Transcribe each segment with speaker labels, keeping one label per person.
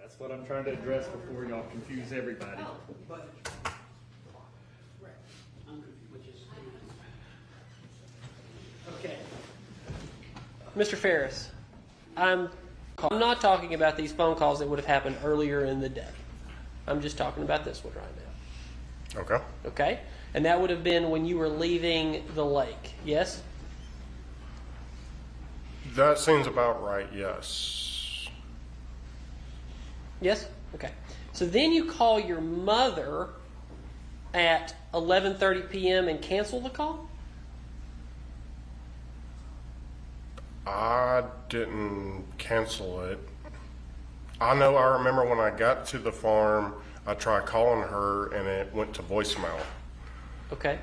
Speaker 1: That's what I'm trying to address before y'all confuse everybody.
Speaker 2: Oh, but, right, I'm confused, which is 2 minutes. Okay.
Speaker 3: Mr. Farris, I'm not talking about these phone calls that would have happened earlier in the day. I'm just talking about this one right now.
Speaker 4: Okay.
Speaker 3: Okay? And that would have been when you were leaving the lake, yes?
Speaker 4: That seems about right, yes.
Speaker 3: Yes? Okay. So then you call your mother at 11:30 p.m. and cancel the call?
Speaker 4: I didn't cancel it. I remember when I got to the farm, I tried calling her and it went to voicemail.
Speaker 3: Okay.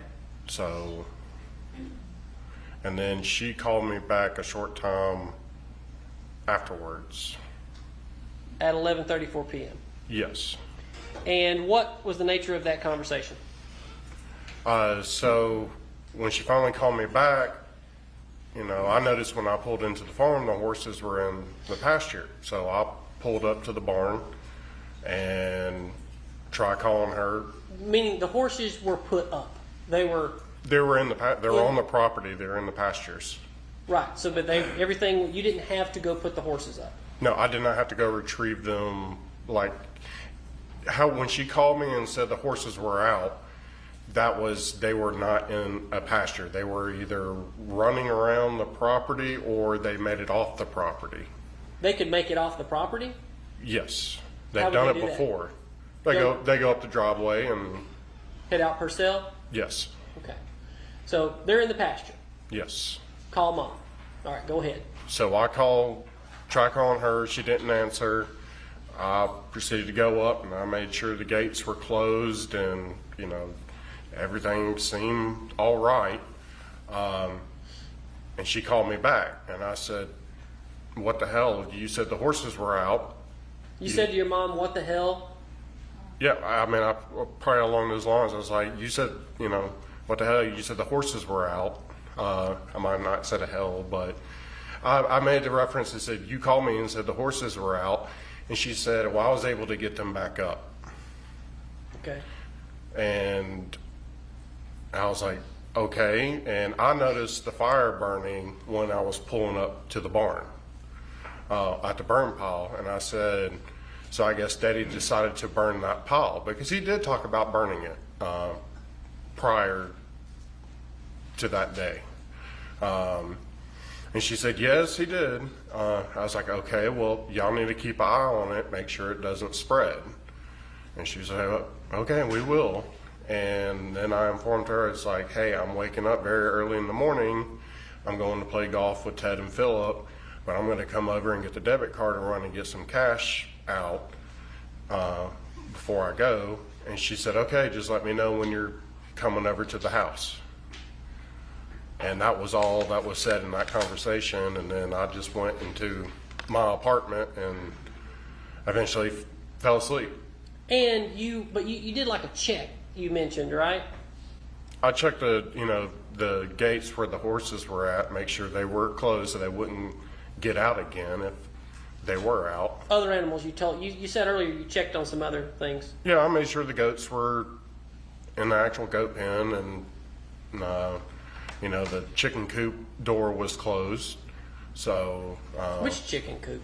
Speaker 4: So, and then she called me back a short time afterwards.
Speaker 3: At 11:34 p.m.
Speaker 4: Yes.
Speaker 3: And what was the nature of that conversation?
Speaker 4: So when she finally called me back, I noticed when I pulled into the farm, the horses were in the pasture. So I pulled up to the barn and tried calling her.
Speaker 3: Meaning the horses were put up. They were
Speaker 4: on the property. They were in the pastures.
Speaker 3: right. So, but everything, you didn't have to go put the horses up.
Speaker 4: No, I did not have to go retrieve them. Like when she called me and said the horses were out, they were not in a pasture. They were either running around the property or they made it off the property.
Speaker 3: They could make it off the property?
Speaker 4: Yes,
Speaker 3: How
Speaker 4: they've
Speaker 3: would
Speaker 4: done
Speaker 3: they
Speaker 4: it
Speaker 3: do that?
Speaker 4: before. They go up the driveway and
Speaker 3: Head out per cell?
Speaker 4: yes,
Speaker 3: Okay. So they're in the pasture.
Speaker 4: yes.
Speaker 3: Call mom. All right, go ahead.
Speaker 4: So I tried calling her. She didn't answer. I proceeded to go up and I made sure the gates were closed and, everything seemed all right. And she called me back and I said, what the hell? You said the horses were out.
Speaker 3: You said to your mom, what the hell?
Speaker 4: Yeah, I probably along those lines. I was like, you said, what the hell? You said the horses were out. I might have not said a hell, but I made the reference and said, you called me and said the horses were out. And she said, well, I was able to get them back up.
Speaker 3: Okay.
Speaker 4: And I was like, okay. And I noticed the fire burning when I was pulling up to the barn at the burn pile. And I said, so I guess Daddy decided to burn that pile because he did talk about burning it prior to that day. And she said, yes, he did. I was like, okay, well, y'all need to keep an eye on it, make sure it doesn't spread. And she was like, okay, we will. And then I informed her, it's like, hey, I'm waking up very early in the morning. I'm going to play golf with Ted and Phillip, but I'm going to come over and get the debit card and run and get some cash out before I go. And she said, okay, just let me know when you're coming over to the house. And that was all that was said in that conversation. And then I just went into my apartment and eventually fell asleep.
Speaker 3: And you did like a check, you mentioned, right?
Speaker 4: I checked the gates where the horses were at, make sure they were closed so they wouldn't get out again if they were out.
Speaker 3: Other animals, you said earlier you checked on some other things.
Speaker 4: Yeah, I made sure the goats were in the actual goat pen and the chicken coop door was closed. So
Speaker 3: Which chicken coop?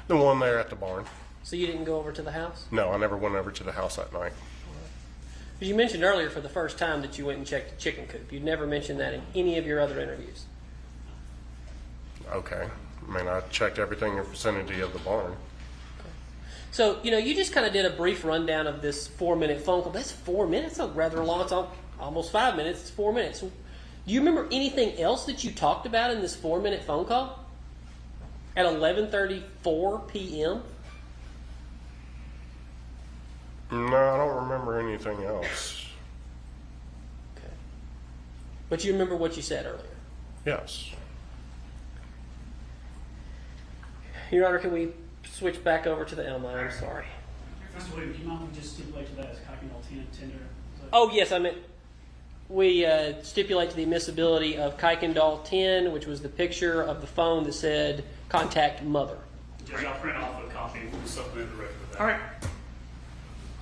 Speaker 4: the one there at the barn.
Speaker 3: So you didn't go over to the house?
Speaker 4: No, I never went over to the house that night.
Speaker 3: Because you mentioned earlier for the first time that you went and checked the chicken coop. You'd never mentioned that in any of your other interviews.
Speaker 4: Okay. I checked everything in the vicinity of the barn.
Speaker 3: So, you just kind of did a brief rundown of this 4-minute phone call. That's 4 minutes? That's rather long. It's almost 5 minutes. It's 4 minutes. Do you remember anything else that you talked about in this 4-minute phone call? At 11:34 p.m.?
Speaker 4: No, I don't remember anything else.
Speaker 3: Okay. But you remember what you said earlier?
Speaker 4: Yes.
Speaker 3: Your Honor, can we switch back over to the Elma? I'm sorry.
Speaker 2: Mr. Williams, do you mind if we just stipulate to that as Cockingham tender?
Speaker 3: Oh, yes, I meant we stipulate to the admissibility of Kuykendall 10, which was the picture of the phone that said, contact mother.
Speaker 5: Judge, I'll print off a copy and we'll supplement the record of that.
Speaker 1: All right.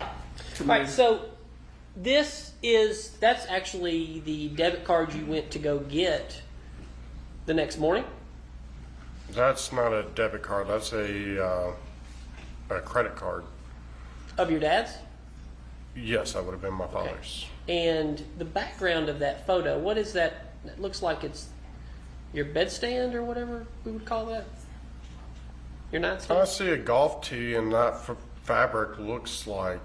Speaker 3: All right, so that's actually the debit card you went to go get the next morning?
Speaker 4: That's not a debit card. That's a credit card.
Speaker 3: Of your dad's?
Speaker 4: Yes, that would have been my father's.
Speaker 3: And the background of that photo, what is that? It looks like it's your bedstand or whatever we would call that? Your nightstand?
Speaker 4: I see a golf tee, and that fabric looks like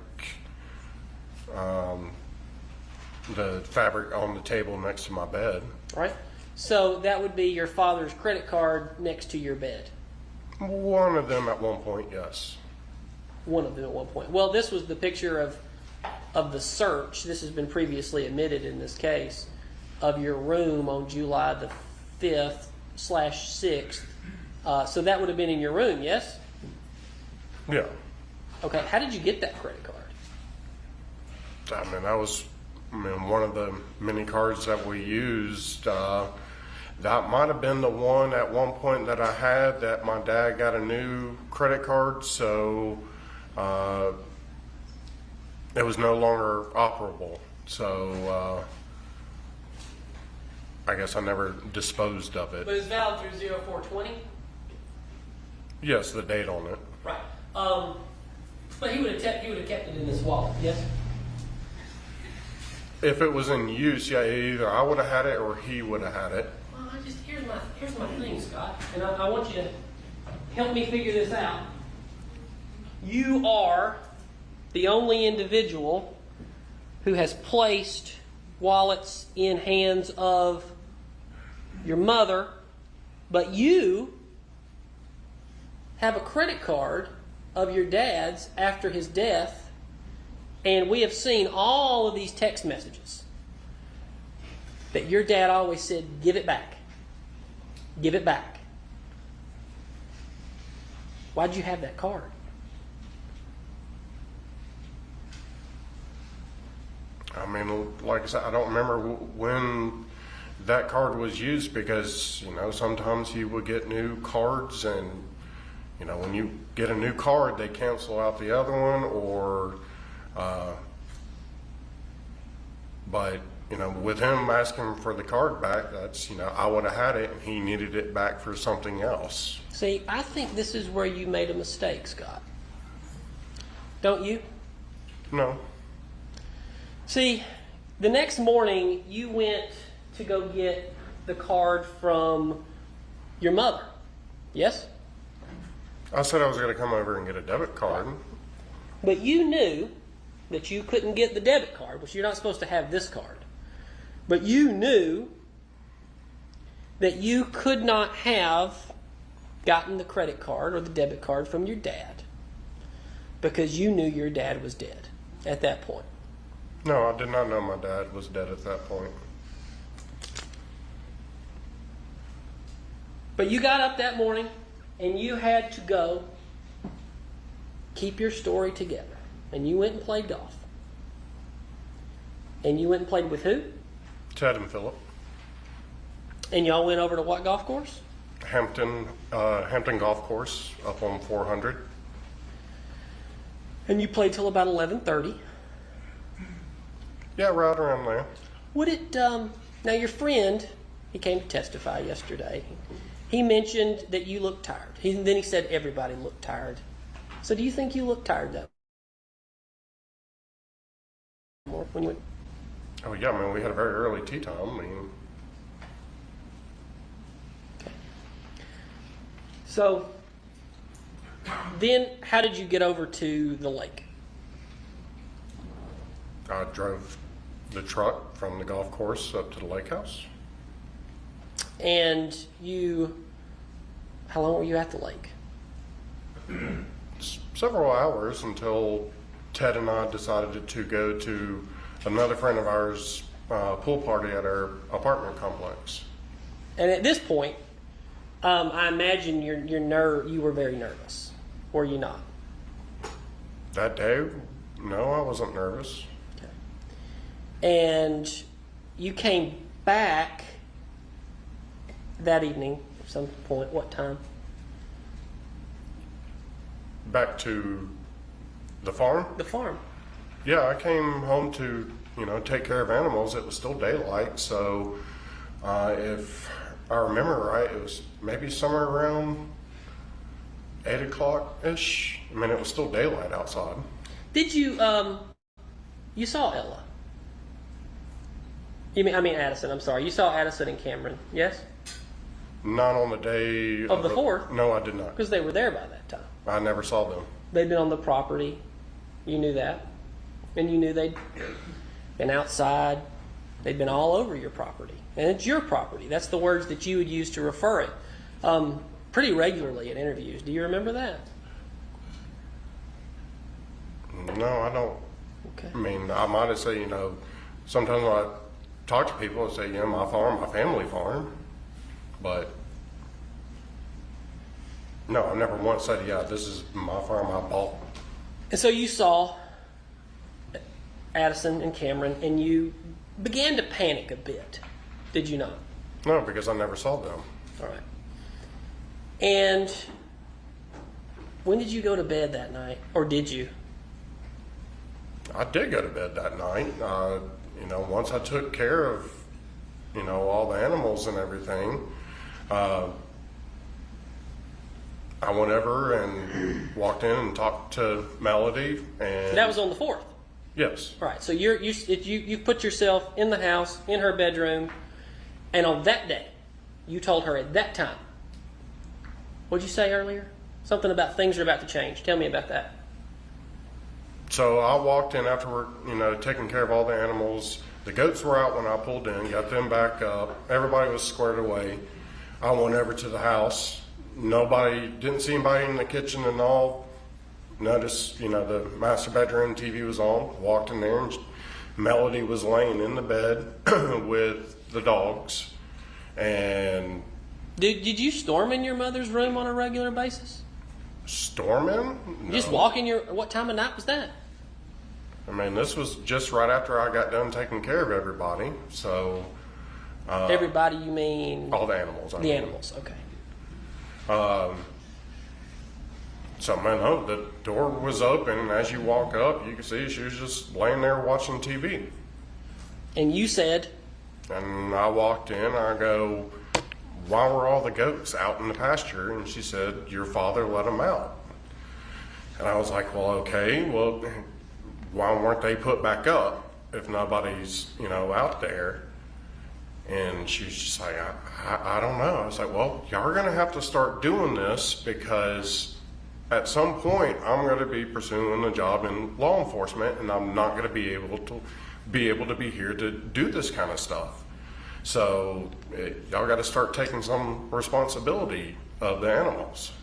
Speaker 4: the fabric on the table next to my bed.
Speaker 3: Right. So that would be your father's credit card next to your bed.
Speaker 4: One of them at one point, yes.
Speaker 3: One of them at one point. Well, this was the picture of the search. This has been previously admitted in this case of your room on July the 5th/6th. So that would have been in your room, yes?
Speaker 4: Yeah.
Speaker 3: Okay. How did you get that credit card?
Speaker 4: I mean, that was one of the many cards that we used. That might have been the one at one point that I had that my dad got a new credit card, so it was no longer operable. So I guess I never disposed of it.
Speaker 3: But it's valid through 0420?
Speaker 4: Yes, the date on it.
Speaker 3: Right. But he would have kept it in his wallet, yes?
Speaker 4: If it was in use, yeah, either I would have had it or he would have had it.
Speaker 3: Well, here's my thing, Scott, and I want you to help me figure this out. You are the only individual who has placed wallets in hands of your mother, but you have a credit card of your dad's after his death, and we have seen all of these text messages that your dad always said, give it back. Give it back. Why'd you have that card?
Speaker 4: I mean, like I said, I don't remember when that card was used because, sometimes he would get new cards and, when you get a new card, they cancel out the other one or, but, with him asking for the card back, that's, I would have had it and he needed it back for something else.
Speaker 3: See, I think this is where you made a mistake, Scott. Don't you?
Speaker 4: No.
Speaker 3: See, the next morning you went to go get the card from your mother. Yes?
Speaker 4: I said I was going to come over and get a debit card.
Speaker 3: But you knew that you couldn't get the debit card, which you're not supposed to have this card. But you knew that you could not have gotten the credit card or the debit card from your dad because you knew your dad was dead at that point.
Speaker 4: No, I did not know my dad was dead at that point.
Speaker 3: But you got up that morning and you had to go keep your story together. And you went and played golf. And you went and played with who?
Speaker 4: Ted and Philip.
Speaker 3: And y'all went over to what golf course?
Speaker 4: Hampton Golf Course up on 400.
Speaker 3: And you played till about 11:30.
Speaker 4: Yeah, right around there.
Speaker 3: Would it, now your friend, he came to testify yesterday. He mentioned that you looked tired. Then he said everybody looked tired. So do you think you looked tired though? When you went?
Speaker 4: Oh yeah, I mean, we had a very early tee time.
Speaker 3: Okay. So then how did you get over to the lake?
Speaker 4: I drove the truck from the golf course up to the lake house.
Speaker 3: And how long were you at the lake?
Speaker 4: Several hours until Ted and I decided to go to another friend of ours' pool party at our apartment complex.
Speaker 3: And at this point, I imagine you were very nervous, were you not?
Speaker 4: That day, no, I wasn't nervous.
Speaker 3: Okay. And you came back that evening at some point. What time?
Speaker 4: Back to The farm?
Speaker 3: The farm.
Speaker 4: Yeah, I came home to, take care of animals. It was still daylight, so if I remember right, it was maybe somewhere around 8 o'clock-ish. I mean, it was still daylight outside.
Speaker 3: Did you, you saw Ella? I mean Addison, I'm sorry. You saw Addison and Cameron, yes?
Speaker 4: Not on the day
Speaker 3: Of the 4th?
Speaker 4: No, I did not.
Speaker 3: Because they were there by that time.
Speaker 4: I never saw them.
Speaker 3: They'd been on the property. You knew that. And you knew they'd been outside. They'd been all over your property. And it's your property. That's the words that you would use to refer it pretty regularly in interviews. Do you remember that?
Speaker 4: No, I don't.
Speaker 3: Okay.
Speaker 4: I mean, I might have said, sometimes when I talk to people, I say, my farm, my family farm. But no, I never once said, this is my farm I bought.
Speaker 3: And so you saw Addison and Cameron, and you began to panic a bit, did you not?
Speaker 4: No, because I never saw them.
Speaker 3: All right. And when did you go to bed that night, or did you?
Speaker 4: I did go to bed that night. Once I took care of, all the animals and everything, I went over and walked in and talked to Melody. And
Speaker 3: That was on the 4th.
Speaker 4: Yes.
Speaker 3: Right. So you put yourself in the house, in her bedroom, and on that day, you told her at that time. What did you say earlier? Something about things are about to change. Tell me about that.
Speaker 4: So I walked in after we're, taking care of all the animals. The goats were out when I pulled in, got them back up. Everybody was squared away. I went over to the house. Didn't see anybody in the kitchen and all. Noticed, the master bedroom TV was on. Walked in there and Melody was laying in the bed with the dogs. And
Speaker 3: Did you storm in your mother's room on a regular basis?
Speaker 4: storming? No.
Speaker 3: Just walk in what time of night was that?
Speaker 4: I mean, this was just right after I got done taking care of everybody. So
Speaker 3: Everybody, you mean?
Speaker 4: all the animals.
Speaker 3: The animals, okay.
Speaker 4: So, man, the door was open, and as you walk up, you can see she was just laying there watching TV.
Speaker 3: And you said?
Speaker 4: And I walked in, I go, why were all the goats out in the pasture? And she said, your father let them out. And I was like, well, okay, why weren't they put back up if nobody's, out there? And she was just like, I don't know. I was like, well, y'all are going to have to start doing this because at some point I'm going to be pursuing a job in law enforcement and I'm not going to be able to be here to do this kind of stuff. So y'all got to start taking some responsibility of the animals.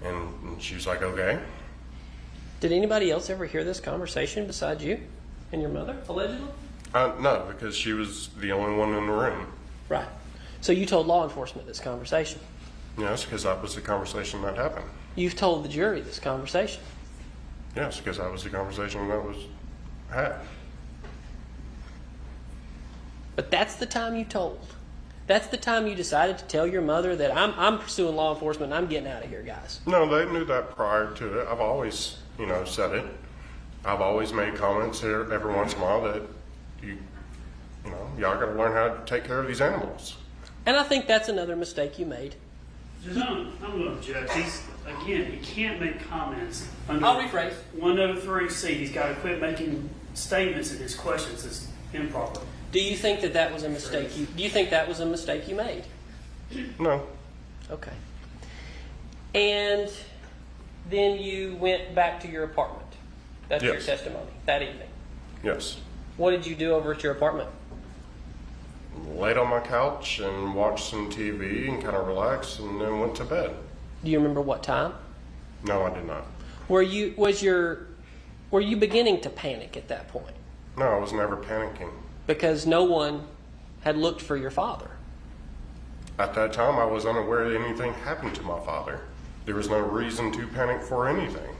Speaker 4: And she was like, okay.
Speaker 3: Did anybody else ever hear this conversation besides you and your mother, allegedly?
Speaker 4: No, because she was the only one in the room.
Speaker 3: Right. So you told law enforcement this conversation?
Speaker 4: Yes, because that was the conversation that happened.
Speaker 3: You've told the jury this conversation?
Speaker 4: Yes, because that was the conversation that was had.
Speaker 3: But that's the time you told. That's the time you decided to tell your mother that I'm pursuing law enforcement and I'm getting out of here, guys.
Speaker 4: No, they knew that prior to it. I've always, said it. I've always made comments here every once in a while that y'all got to learn how to take care of these animals.
Speaker 3: And I think that's another mistake you made.
Speaker 2: I'm going to object. He can't make comments under
Speaker 3: I'll rephrase.
Speaker 2: 103C. He's got to quit making statements in his questions. It's improper.
Speaker 3: Do you think that was a mistake? Do you think that was a mistake you made?
Speaker 4: No.
Speaker 3: Okay. And then you went back to your apartment. That's your
Speaker 4: Yes.
Speaker 3: testimony that evening.
Speaker 4: Yes.
Speaker 3: What did you do over at your apartment?
Speaker 4: Laid on my couch and watched some TV and kind of relaxed and then went to bed.
Speaker 3: Do you remember what time?
Speaker 4: No, I did not.
Speaker 3: Were you beginning to panic at that point?
Speaker 4: No, I was never panicking.
Speaker 3: Because no one had looked for your father.
Speaker 4: At that time, I was unaware that anything happened to my father. There was no reason to panic for anything.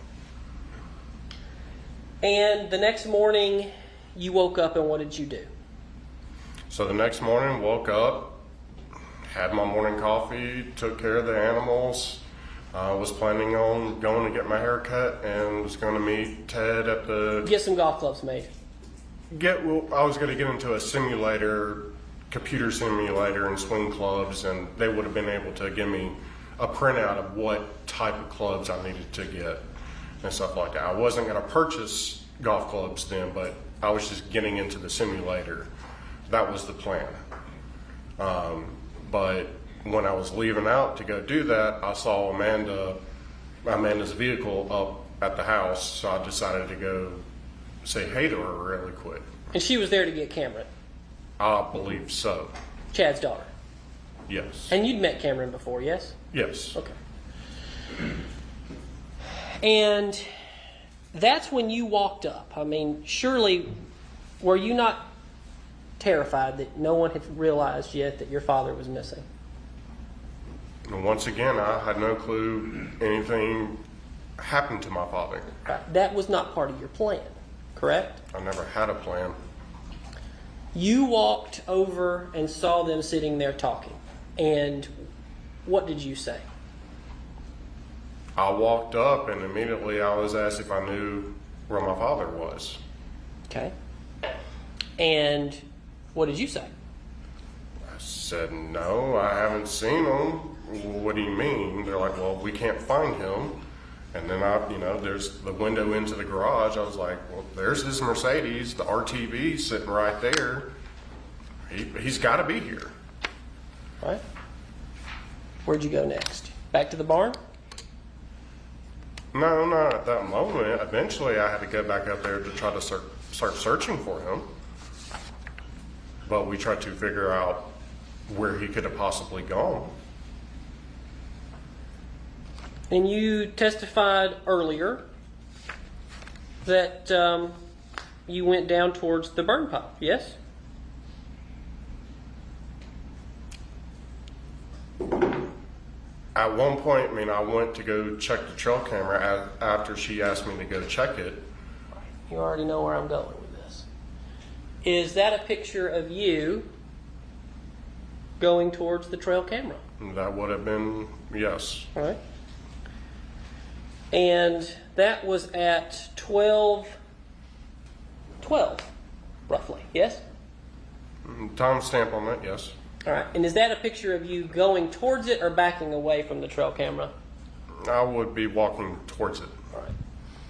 Speaker 3: And the next morning, you woke up and what did you do?
Speaker 4: So the next morning, woke up, had my morning coffee, took care of the animals, I was planning on going to get my hair cut and was going to meet Ted at the
Speaker 3: Get some golf clubs made.
Speaker 4: I was going to get into a simulator, computer simulator, and swing clubs, and they would have been able to give me a printout of what type of clubs I needed to get and stuff like that. I wasn't going to purchase golf clubs then, but I was just getting into the simulator. That was the plan. But when I was leaving out to go do that, I saw Amanda's vehicle up at the house, so I decided to go say hey to her really quick.
Speaker 3: And she was there to get Cameron,
Speaker 4: I believe so.
Speaker 3: Chad's daughter.
Speaker 4: Yes.
Speaker 3: And you'd met Cameron before, yes?
Speaker 4: Yes.
Speaker 3: Okay. And that's when you walked up. I mean, surely, were you not terrified that no one had realized yet that your father was missing?
Speaker 4: And once again, I had no clue anything happened to my father.
Speaker 3: Right. That was not part of your plan, correct?
Speaker 4: I never had a plan.
Speaker 3: You walked over and saw them sitting there talking. And what did you say?
Speaker 4: I walked up and immediately I was asked if I knew where my father was.
Speaker 3: Okay. And what did you say?
Speaker 4: I said, no, I haven't seen him. What do you mean? They're like, well, we can't find him. And then there's the window into the garage. I was like, well, there's his Mercedes, the RTV sitting right there. He's got to be here.
Speaker 3: All right. Where'd you go next? Back to the barn?
Speaker 4: No, not at that moment. Eventually, I had to go back up there to try to start searching for him. But we tried to figure out where he could have possibly gone.
Speaker 3: And you testified earlier that you went down towards the burn pile, yes?
Speaker 4: At one point, I went to go check the trail camera after she asked me to go check it.
Speaker 3: You already know where I'm going with this. Is that a picture of you going towards the trail camera?
Speaker 4: That would have been, yes.
Speaker 3: All right. And that was at 12, roughly, yes?
Speaker 4: Time stamp on that, yes.
Speaker 3: All right. And is that a picture of you going towards it or backing away from the trail camera?
Speaker 4: I would be walking towards it.
Speaker 3: All right.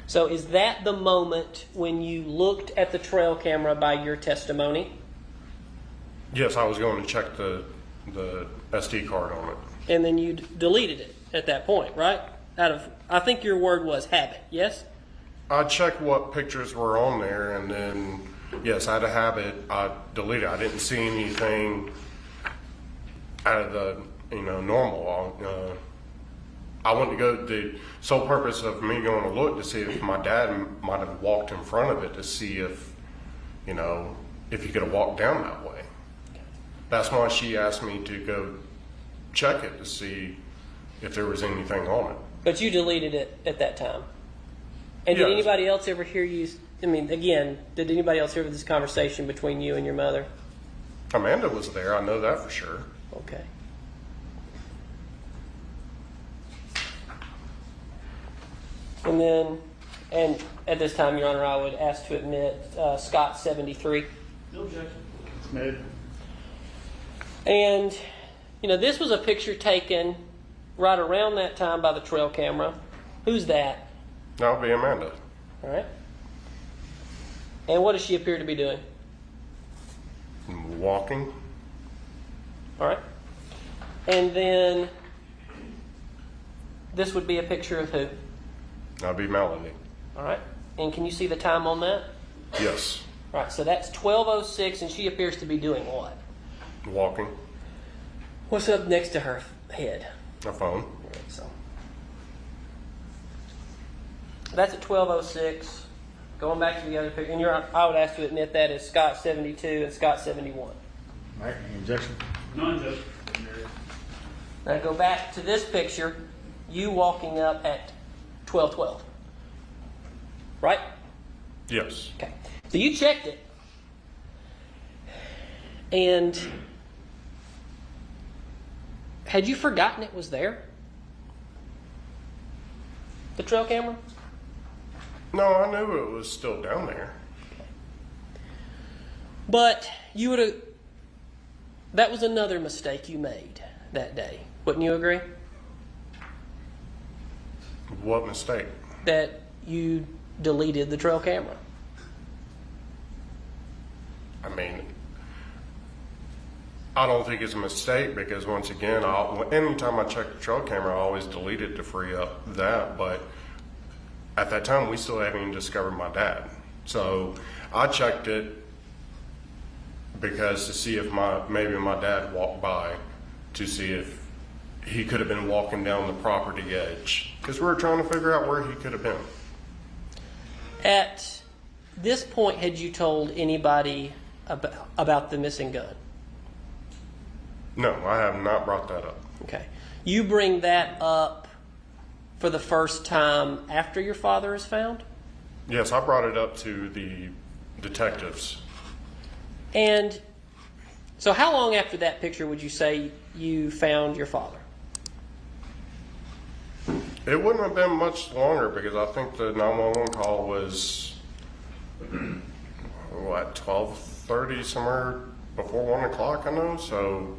Speaker 3: So is that the moment when you looked at the trail camera by your testimony?
Speaker 4: Yes, I was going to check the SD card on it.
Speaker 3: And then you deleted it at that point, right? I think your word was habit, yes?
Speaker 4: I checked what pictures were on there, and then, yes, out of habit, I deleted it. I didn't see anything out of the, normal. I went to go, the sole purpose of me going to look to see if my dad might have walked in front of it to see if he could have walked down that way. That's why she asked me to go check it to see if there was anything on it.
Speaker 3: But you deleted it at that time. And
Speaker 4: Yes.
Speaker 3: did anybody else ever hear you, did anybody else hear this conversation between you and your mother?
Speaker 4: Amanda was there, I know that for sure.
Speaker 3: Okay. And at this time, Your Honor, I would ask to admit Scott 73.
Speaker 2: No objection.
Speaker 1: It's made.
Speaker 3: And, this was a picture taken right around that time by the trail camera. Who's that?
Speaker 4: That would be Amanda.
Speaker 3: All right. And what does she appear to be doing?
Speaker 4: Walking.
Speaker 3: All right. And then this would be a picture of who?
Speaker 4: That would be Melody.
Speaker 3: All right. And can you see the time on that?
Speaker 4: Yes.
Speaker 3: All right. So that's 12:06, and she appears to be doing what?
Speaker 4: Walking.
Speaker 3: What's up next to her head?
Speaker 4: A phone.
Speaker 3: All right, so that's at 12:06. Going back to the other picture, and I would ask to admit that is Scott 72 and Scott 71.
Speaker 1: All right, any objection?
Speaker 2: None, Judge.
Speaker 3: Now go back to this picture, you walking up at 12:12. Right?
Speaker 4: Yes.
Speaker 3: Okay. So you checked it. And had you forgotten it was there? the trail camera?
Speaker 4: No, I knew it was still down there.
Speaker 3: But you would have. That was another mistake you made that day. Wouldn't you agree?
Speaker 4: What mistake?
Speaker 3: That you deleted the trail camera.
Speaker 4: I mean, I don't think it's a mistake because once again, anytime I check the trail camera, I always delete it to free up that. But at that time, we still hadn't even discovered my dad. So I checked it because to see if maybe my dad walked by to see if he could have been walking down the property edge because we were trying to figure out where he could have been.
Speaker 3: At this point, had you told anybody about the missing gun?
Speaker 4: No, I have not brought that up.
Speaker 3: Okay. You bring that up for the first time after your father is found?
Speaker 4: Yes, I brought it up to the detectives.
Speaker 3: And so how long after that picture would you say you found your father?
Speaker 4: It wouldn't have been much longer because I think the 911 call was, 12:30, somewhere before 1 o'clock, I know. So,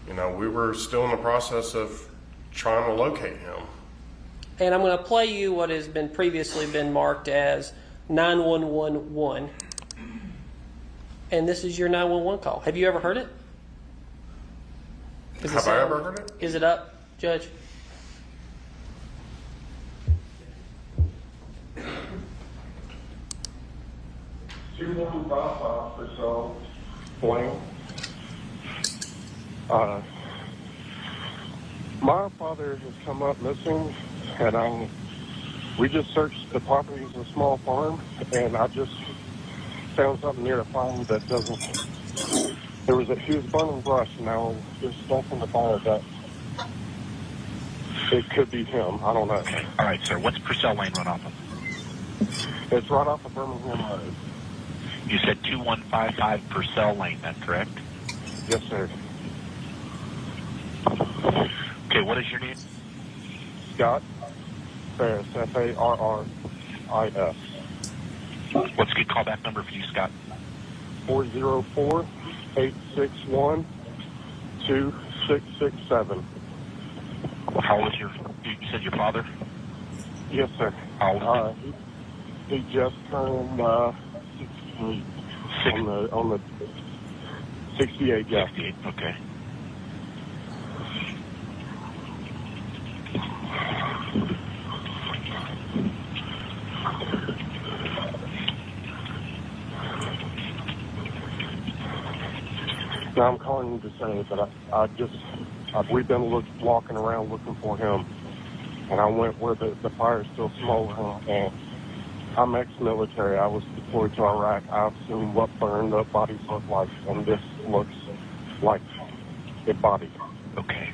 Speaker 4: we were still in the process of trying to locate him.
Speaker 3: And I'm going to play you what has been previously been marked as 911. And this is your 911 call. Have you ever heard it?
Speaker 4: Have I ever heard it?
Speaker 3: Is it up, Judge?
Speaker 5: My father has come up missing, and we just searched the property. It's a small farm, and I just found something near the farm that doesn't. He was burning brush. Now there's stuff in the fire that it could be him. I don't know.
Speaker 6: All right, sir. What's Purcell Lane run off of?
Speaker 5: It's right off of Birmingham Road.
Speaker 6: You said 2155 Purcell Lane, that's correct?
Speaker 5: Yes, sir.
Speaker 6: Okay, what is your name?
Speaker 5: Scott Farris, Farris.
Speaker 6: What's a good callback number for you, Scott?
Speaker 5: 404-861-2667.
Speaker 6: How old is you said your father?
Speaker 5: Yes, sir.
Speaker 6: How old is
Speaker 5: he just turned 68 on the 68, yeah.
Speaker 6: 68, okay.
Speaker 5: Now I'm calling you to say that we've been walking around looking for him, and I went where the fire's still smoldering, and I'm ex-military. I was deployed to Iraq. I've seen what burned up bodies look like, and this looks like a body.
Speaker 6: Okay.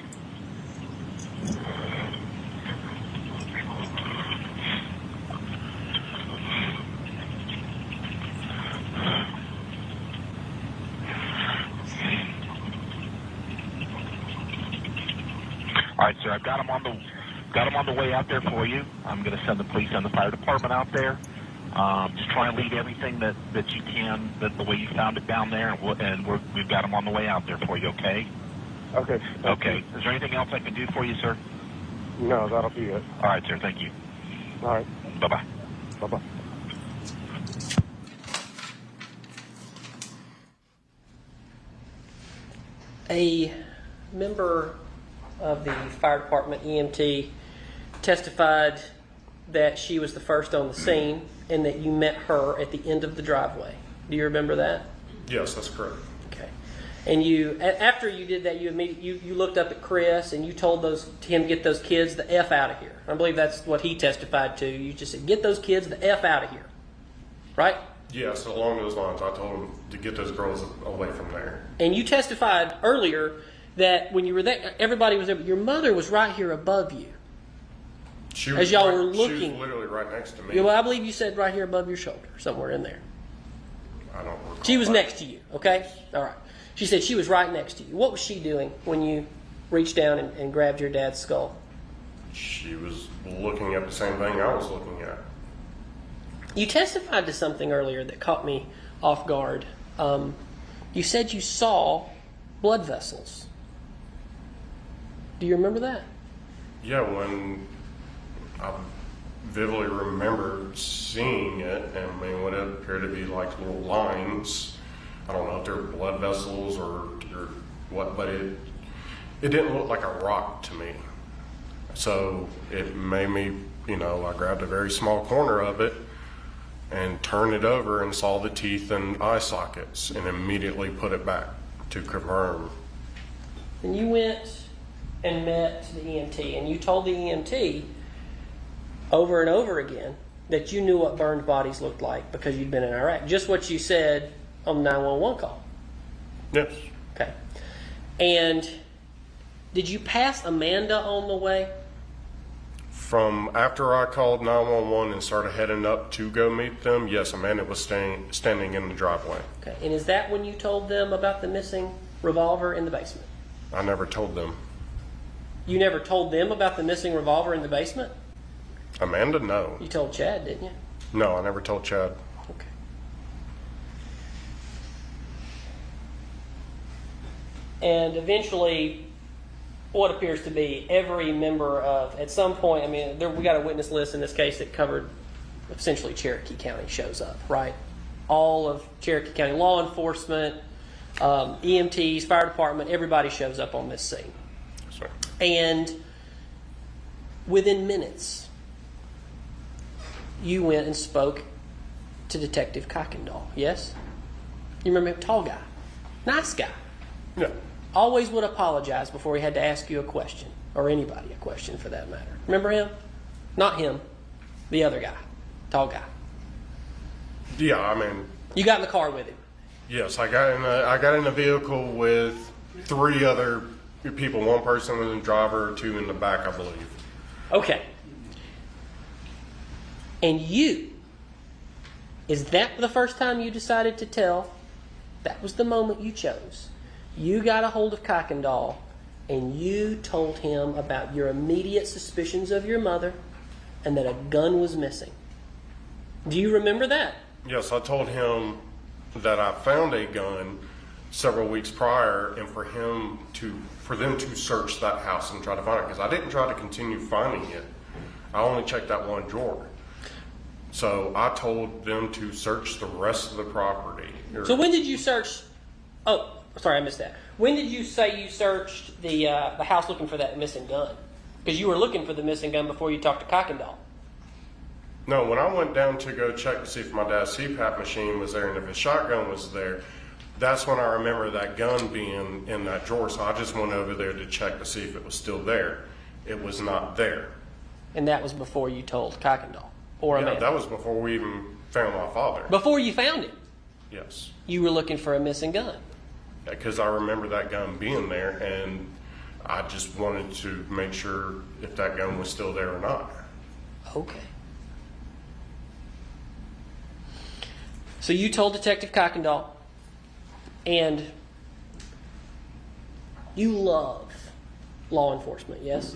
Speaker 6: All right, sir. I've got him on the way out there for you. I'm going to send the police and the fire department out there. Just try and leave everything that you can, the way you found it down there, and we've got them on the way out there for you. Okay.
Speaker 5: Okay.
Speaker 6: Okay. Is there anything else I can do for you, sir?
Speaker 5: No, that'll be it.
Speaker 6: All right, sir. Thank you.
Speaker 5: All right.
Speaker 6: Bye-bye.
Speaker 5: Bye-bye.
Speaker 3: A member of the fire department, EMT, testified that she was the first on the scene and that you met her at the end of the driveway. Do you remember that?
Speaker 4: Yes, that's correct.
Speaker 3: Okay. And you, after you did that, you looked up at Chris and you told him to get those kids the F out of here. I believe that's what he testified to. You just said, get those kids the F out of here. Right?
Speaker 4: Yes, along those lines, I told him to get those girls away from there.
Speaker 3: And you testified earlier that when you were there, everybody was there, but your mother was right here above you. As y'all were looking.
Speaker 4: She was literally right next to me.
Speaker 3: Yeah, well, I believe you said right here above your shoulder, somewhere in there.
Speaker 4: I don't recall.
Speaker 3: She was next to you, okay? All right. She said she was right next to you. What was she doing when you reached down and grabbed your dad's skull?
Speaker 4: she was looking at the same thing I was looking at.
Speaker 3: You testified to something earlier that caught me off guard. You said you saw blood vessels. Do you remember that?
Speaker 4: Yeah, when I vividly remember seeing it, and I mean, what it appeared to be like little lines. I don't know if they're blood vessels or what, but it didn't look like a rock to me. So it made me, I grabbed a very small corner of it and turned it over and saw the teeth and eye sockets and immediately put it back to confirm.
Speaker 3: And you went and met the EMT, and you told the EMT over and over again that you knew what burned bodies looked like because you'd been in Iraq. Just what you said on the 911 call.
Speaker 4: Yes.
Speaker 3: Okay. And did you pass Amanda on the way?
Speaker 4: From after I called 911 and started heading up to go meet them, yes, Amanda was standing in the driveway.
Speaker 3: Okay. And is that when you told them about the missing revolver in the basement?
Speaker 4: I never told them.
Speaker 3: You never told them about the missing revolver in the basement?
Speaker 4: Amanda, no.
Speaker 3: You told Chad, didn't you?
Speaker 4: No, I never told Chad.
Speaker 3: Okay. And eventually, what appears to be every member of, at some point, I mean, we got a witness list in this case that covered essentially Cherokee County shows up, right? All of Cherokee County law enforcement, EMTs, fire department, everybody shows up on this scene.
Speaker 4: Sorry.
Speaker 3: And within minutes, you went and spoke to Detective Kuykendall, yes? You remember him? Tall guy. Nice guy.
Speaker 4: Yeah.
Speaker 3: Always would apologize before he had to ask you a question, or anybody a question for that matter. Remember him? Not him. The other guy. Tall guy.
Speaker 4: Yeah, I mean,
Speaker 3: You got in the car with him.
Speaker 4: yes, I got in a vehicle with 3 other people. One person was in the driver, 2 in the back, I believe.
Speaker 3: Okay. And is that the first time you decided to tell? That was the moment you chose. You got a hold of Kuykendall and you told him about your immediate suspicions of your mother and that a gun was missing. Do you remember that?
Speaker 4: Yes, I told him that I found a gun several weeks prior, and for them to search that house and try to find it, because I didn't try to continue finding it. I only checked that one drawer. So I told them to search the rest of the property.
Speaker 3: So when did you search? Oh, sorry, I missed that. When did you say you searched the house looking for that missing gun? Because you were looking for the missing gun before you talked to Kuykendall.
Speaker 4: No, when I went down to go check to see if my dad's CPAP machine was there and if his shotgun was there, that's when I remember that gun being in that drawer. So I just went over there to check to see if it was still there. It was not there.
Speaker 3: And that was before you told Kuykendall or
Speaker 4: Yeah,
Speaker 3: Amanda?
Speaker 4: that was before we even found my father.
Speaker 3: Before you found him,
Speaker 4: Yes.
Speaker 3: you were looking for a missing gun.
Speaker 4: Because I remember that gun being there, and I just wanted to make sure if that gun was still there or not.
Speaker 3: Okay. So you told Detective Kuykendall, and you love law enforcement, yes?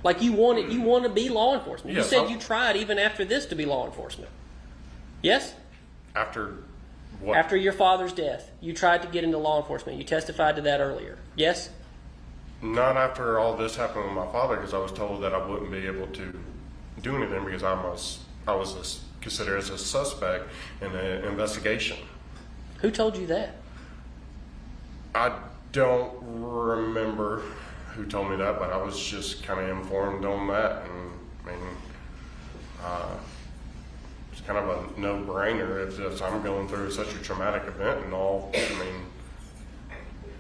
Speaker 3: Like you want to be law enforcement.
Speaker 4: Yes,
Speaker 3: You said
Speaker 4: I-
Speaker 3: you tried even after this to be law enforcement. Yes?
Speaker 4: After what?
Speaker 3: After your father's death, you tried to get into law enforcement. You testified to that earlier. Yes?
Speaker 4: Not after all this happened with my father, because I was told that I wouldn't be able to do anything because I was considered as a suspect in an investigation.
Speaker 3: Who told you that?
Speaker 4: I don't remember who told me that, but I was just kind of informed on that, and I mean, it's kind of a no-brainer if I'm going through such a traumatic event and all. I mean,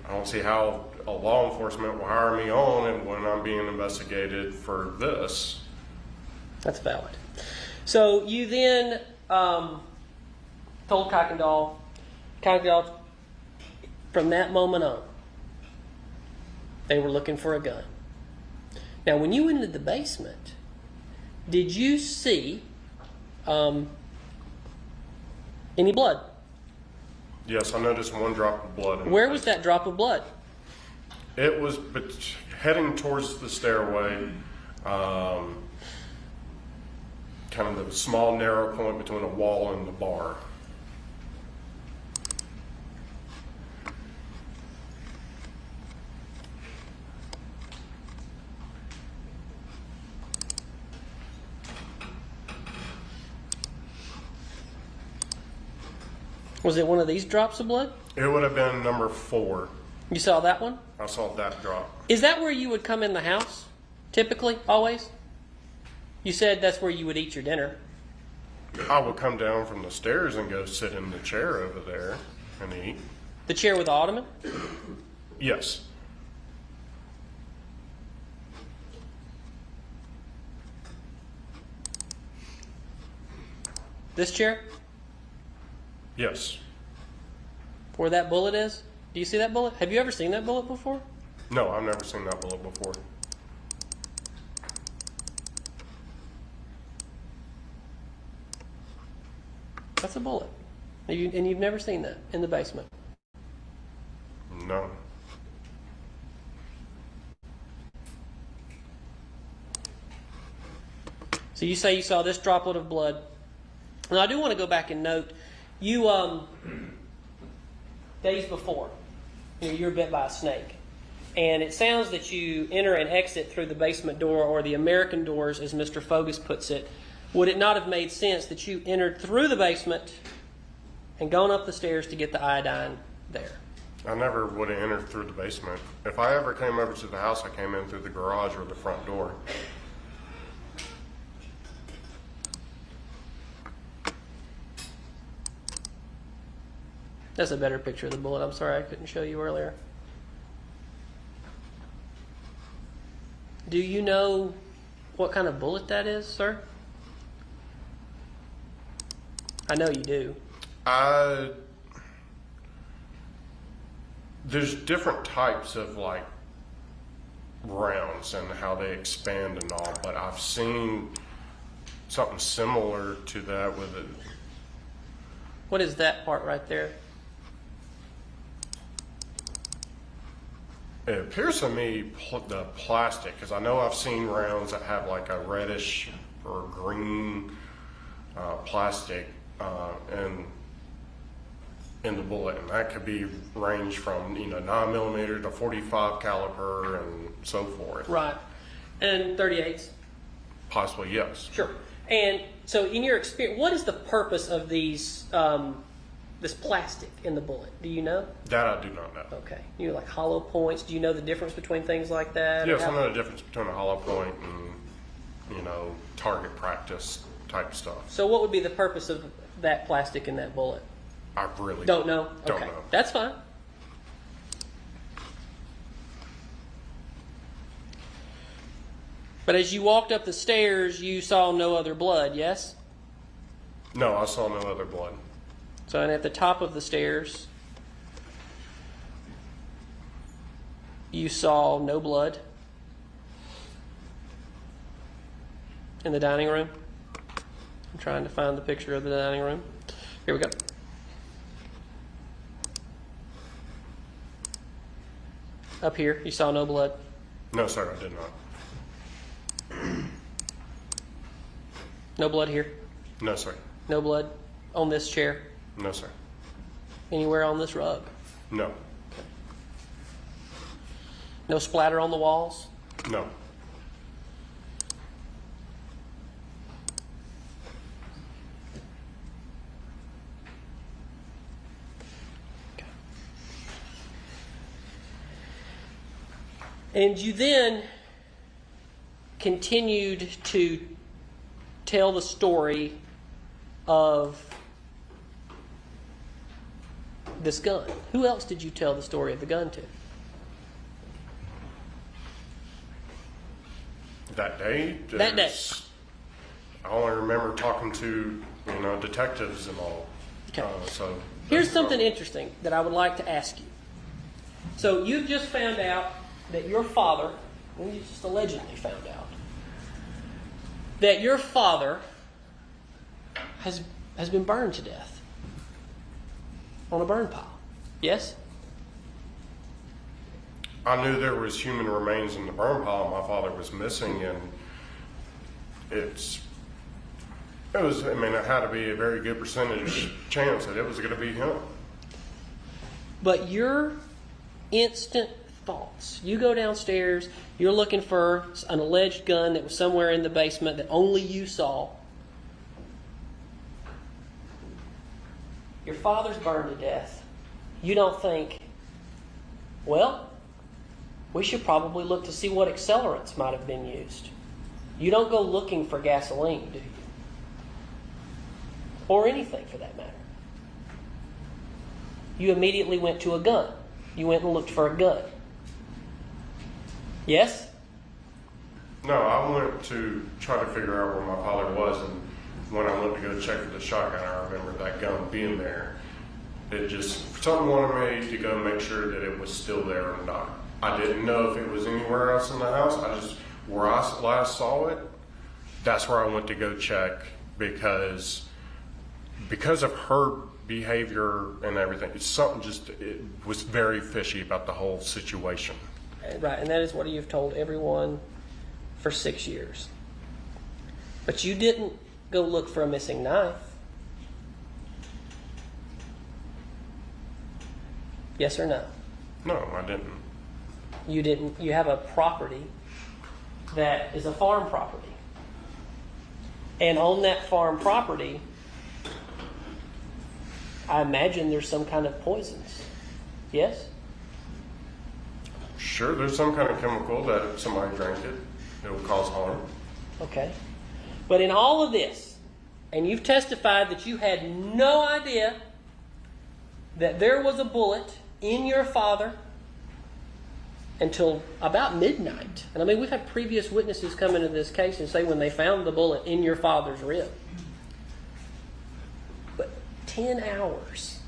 Speaker 4: I don't see how a law enforcement will hire me on and when I'm being investigated for this.
Speaker 3: That's valid. So you then told Kuykendall, from that moment on, they were looking for a gun. Now, when you went into the basement, did you see any blood?
Speaker 4: Yes, I noticed one drop of blood.
Speaker 3: Where was that drop of blood?
Speaker 4: It was heading towards the stairway, kind of the small narrow point between a wall and the bar.
Speaker 3: Was it one of these drops of blood?
Speaker 4: It would have been number 4.
Speaker 3: You saw that one?
Speaker 4: I saw that drop.
Speaker 3: Is that where you would come in the house? Typically? Always? You said that's where you would eat your dinner.
Speaker 4: I would come down from the stairs and go sit in the chair over there and eat.
Speaker 3: The chair with the ottoman?
Speaker 4: Yes.
Speaker 3: This chair?
Speaker 4: Yes.
Speaker 3: Where that bullet is? Do you see that bullet? Have you ever seen that bullet before?
Speaker 4: No, I've never seen that bullet before.
Speaker 3: That's a bullet. And you've never seen that in the basement?
Speaker 4: No.
Speaker 3: So you say you saw this droplet of blood. Now I do want to go back and note, you, days before, you were bit by a snake. And it sounds that you enter and exit through the basement door, or the American doors, as Mr. Fogus puts it. Would it not have made sense that you entered through the basement and gone up the stairs to get the iodine there?
Speaker 4: I never would have entered through the basement. If I ever came over to the house, I came in through the garage or the front door.
Speaker 3: That's a better picture of the bullet. I'm sorry I couldn't show you earlier. Do you know what kind of bullet that is, sir? I know you do.
Speaker 4: There's different types of like rounds and how they expand and all, but I've seen something similar to that with it.
Speaker 3: What is that part right there?
Speaker 4: It appears to me the plastic, because I know I've seen rounds that have like a reddish or green plastic in the bullet, and that could be range from 9mm to 45 caliber and so forth.
Speaker 3: Right. And 38s?
Speaker 4: Possibly, yes.
Speaker 3: Sure. And so in your experience, what is the purpose of these, this plastic in the bullet? Do you know?
Speaker 4: That I do not know.
Speaker 3: Okay. You like hollow points? Do you know the difference between things like that?
Speaker 4: Yes, I know the difference between a hollow point and target practice type stuff.
Speaker 3: So what would be the purpose of that plastic in that bullet?
Speaker 4: I really
Speaker 3: Don't know?
Speaker 4: Don't
Speaker 3: Okay.
Speaker 4: know.
Speaker 3: That's fine. But as you walked up the stairs, you saw no other blood, yes?
Speaker 4: No, I saw no other blood.
Speaker 3: So, and at the top of the stairs, you saw no blood in the dining room. I'm trying to find the picture of the dining room. Here we go. Up here, you saw no blood.
Speaker 4: No, sir, I did not.
Speaker 3: No blood here.
Speaker 4: No, sir.
Speaker 3: No blood on this chair.
Speaker 4: No, sir.
Speaker 3: Anywhere on this rug.
Speaker 4: No.
Speaker 3: No splatter on the walls.
Speaker 4: No.
Speaker 3: And you then continued to tell the story of this gun. Who else did you tell the story of the gun to?
Speaker 4: That day?
Speaker 3: That day.
Speaker 4: I only remember talking to, detectives and all.
Speaker 3: Okay.
Speaker 4: So
Speaker 3: Here's something interesting that I would like to ask you. So you've just found out that your father, well, you just allegedly found out, that your father has been burned to death on a burn pile. Yes?
Speaker 4: I knew there was human remains in the burn pile. My father was missing, and it had to be a very good percentage chance that it was going to be him.
Speaker 3: But your instant thoughts, you go downstairs, you're looking for an alleged gun that was somewhere in the basement that only you saw. Your father's burned to death. You don't think, well, we should probably look to see what accelerants might have been used. You don't go looking for gasoline, do you? Or anything for that matter. You immediately went to a gun. You went and looked for a gun. Yes?
Speaker 4: No, I went to try to figure out where my father was, and when I went to go check for the shotgun, I remember that gun being there. It just, something wanted me to go make sure that it was still there or not. I didn't know if it was anywhere else in the house. Where I last saw it, that's where I went to go check, because of her behavior and everything. It was very fishy about the whole situation.
Speaker 3: Right, and that is what you've told everyone for 6 years. But you didn't go look for a missing knife. Yes or no?
Speaker 4: No, I didn't.
Speaker 3: You didn't. You have a property that is a farm property. And on that farm property, I imagine there's some kind of poisons. Yes?
Speaker 4: Sure, there's some kind of chemical that if somebody drank it, it will cause harm.
Speaker 3: Okay. But in all of this, and you've testified that you had no idea that there was a bullet in your father until about midnight. And I mean, we've had previous witnesses come into this case and say when they found the bullet in your father's rib. But 10 hours,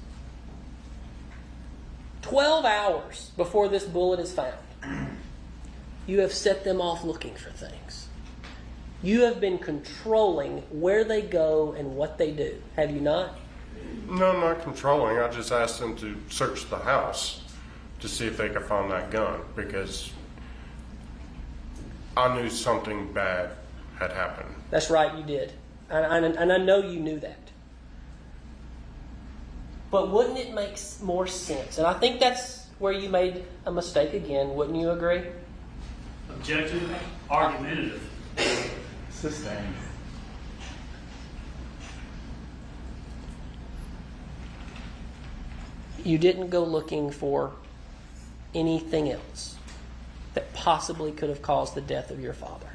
Speaker 3: 12 hours before this bullet is found, you have set them off looking for things. You have been controlling where they go and what they do, have you not?
Speaker 4: No, I'm not controlling. I just asked them to search the house to see if they could find that gun, because I knew something bad had happened.
Speaker 3: That's right, you did. And I know you knew that. But wouldn't it make more sense? And I think that's where you made a mistake again. Wouldn't you agree?
Speaker 2: Objective, argumentative.
Speaker 1: Sustained.
Speaker 3: You didn't go looking for anything else that possibly could have caused the death of your father.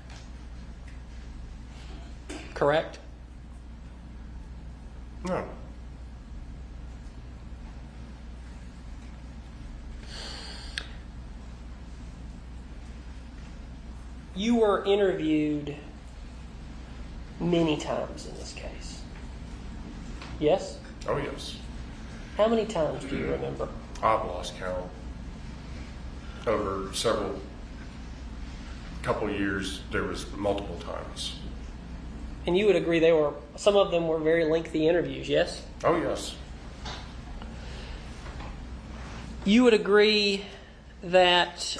Speaker 3: Correct?
Speaker 4: No.
Speaker 3: You were interviewed many times in this case. Yes?
Speaker 4: Oh, yes.
Speaker 3: How many times do you remember?
Speaker 4: I've lost count. Over couple of years, there was multiple times.
Speaker 3: And you would agree some of them were very lengthy interviews, yes?
Speaker 4: Oh, yes.
Speaker 3: You would agree that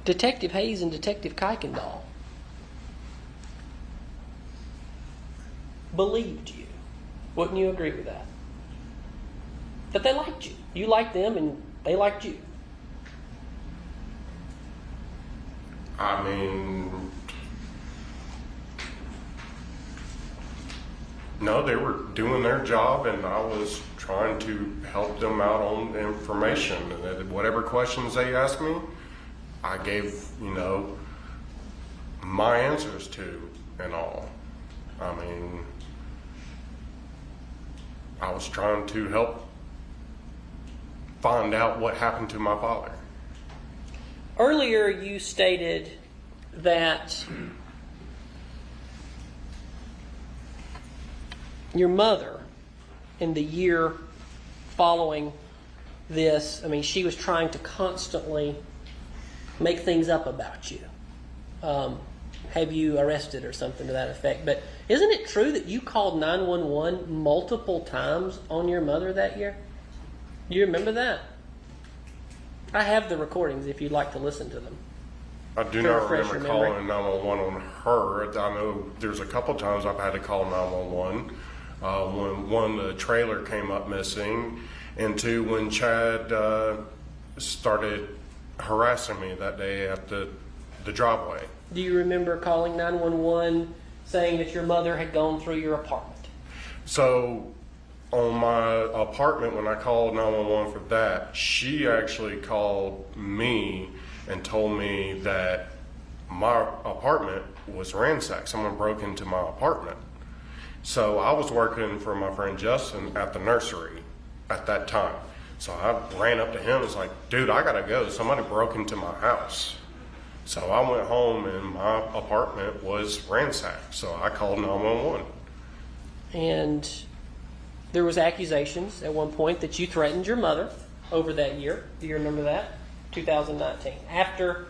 Speaker 3: Detective Hayes and Detective Kuykendall believed you. Wouldn't you agree with that? That they liked you. You liked them and they liked you.
Speaker 4: I mean, no, they were doing their job, and I was trying to help them out on the information. And whatever questions they asked me, I gave, my answers to and all. I mean, I was trying to help find out what happened to my father.
Speaker 3: Earlier you stated that your mother, in the year following this, she was trying to constantly make things up about you. Have you arrested or something to that effect? But isn't it true that you called 911 multiple times on your mother that year? You remember that? I have the recordings if you'd like to listen to them.
Speaker 4: I do
Speaker 3: To
Speaker 4: not
Speaker 3: refresh
Speaker 4: remember
Speaker 3: your memory.
Speaker 4: calling 911 on her. I know there's a couple times I've had to call 911. When one, the trailer came up missing, and two, when Chad started harassing me that day at the driveway.
Speaker 3: Do you remember calling 911 saying that your mother had gone through your apartment?
Speaker 4: So on my apartment, when I called 911 for that, she actually called me and told me that my apartment was ransacked. Someone broke into my apartment. So I was working for my friend Justin at the nursery at that time. So I ran up to him and was like, dude, I gotta go. Somebody broke into my house. So I went home and my apartment was ransacked. So I called 911.
Speaker 3: And there was accusations at one point that you threatened your mother over that year. Do you remember that? 2019. After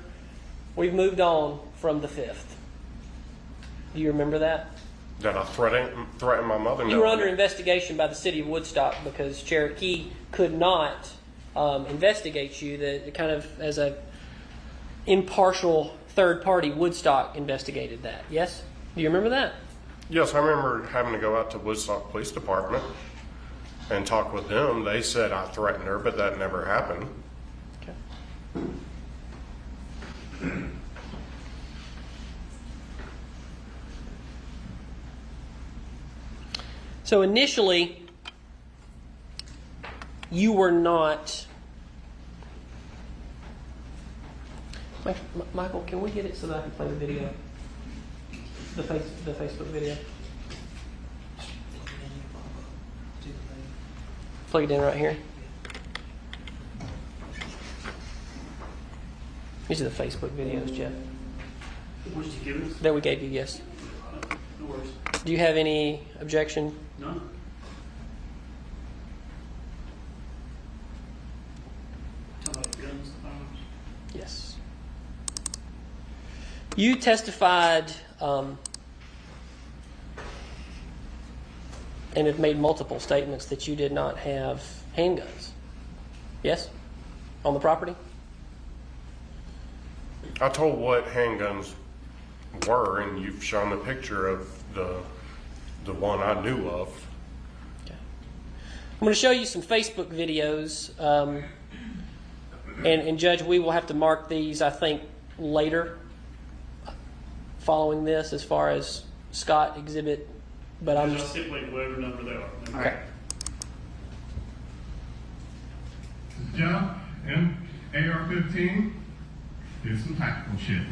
Speaker 3: we've moved on from the 5th. Do you remember that?
Speaker 4: Did I threaten my mother?
Speaker 3: You
Speaker 4: No.
Speaker 3: were under investigation by the city of Woodstock because Cherokee could not investigate you. That kind of as a impartial third party, Woodstock investigated that. Yes? Do you remember that?
Speaker 4: Yes, I remember having to go out to Woodstock Police Department and talk with them. They said I threatened her, but that never happened.
Speaker 3: Okay. So initially, you were not. Michael, can we get it so that I can play the video? The Facebook video. Plug it in right here. These are the Facebook videos, Jeff,
Speaker 2: What did you give us?
Speaker 3: that we gave you. Yes.
Speaker 2: No worries.
Speaker 3: Do you have any objection?
Speaker 2: No. Talking about guns and firearms.
Speaker 3: Yes. You testified and have made multiple statements that you did not have handguns. Yes? On the property?
Speaker 4: I told what handguns were, and you've shown a picture of the one I knew of.
Speaker 3: Okay. I'm going to show you some Facebook videos. And Judge, we will have to mark these, I think, later following this as far as Scott exhibit. But I'm
Speaker 2: Just stipulate whatever number they are.
Speaker 3: okay.
Speaker 7: Jeff, AR-15, do some tactical shit.